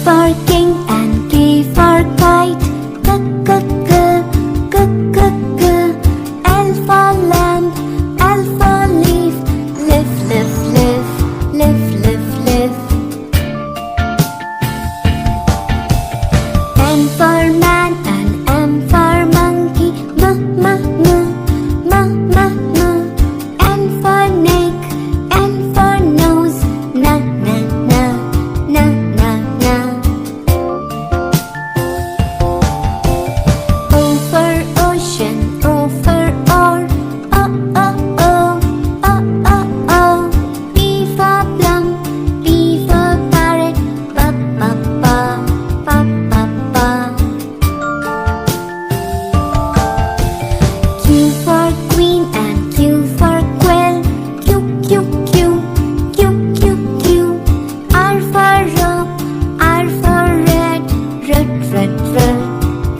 for king and K for kite. K, k, k, k, k, k. L for lamp, L for leaf. Lift, lift, lift, lift, lift, lift. M for man and M for monkey. M, m, m, m, m, m. N for neck, N for nose. Na, na, na, na, na, na. O for ocean, O for oar. O, o, o, o, o, o. P for plum, P for parrot. Pa, pa, pa, pa, pa, pa. Q for queen and Q for quill. Q, Q, Q, Q, Q, Q. R for rope, R for red. Red, red, red,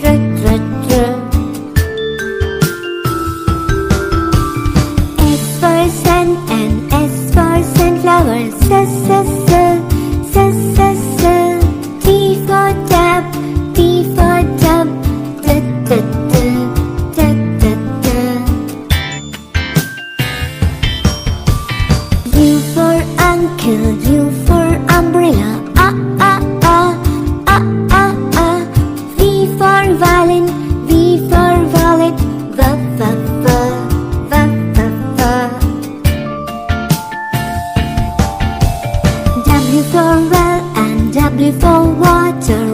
red, red, red. S for sun and S for sunflower. S, s, s, s, s, s. T for tap, T for tub. T, t, t, t, t, t. U for uncle, U for umbrella. A, a, a, a, a, a. V for violin, V for violet. V, v, v, v, v, v. W for well and W for water.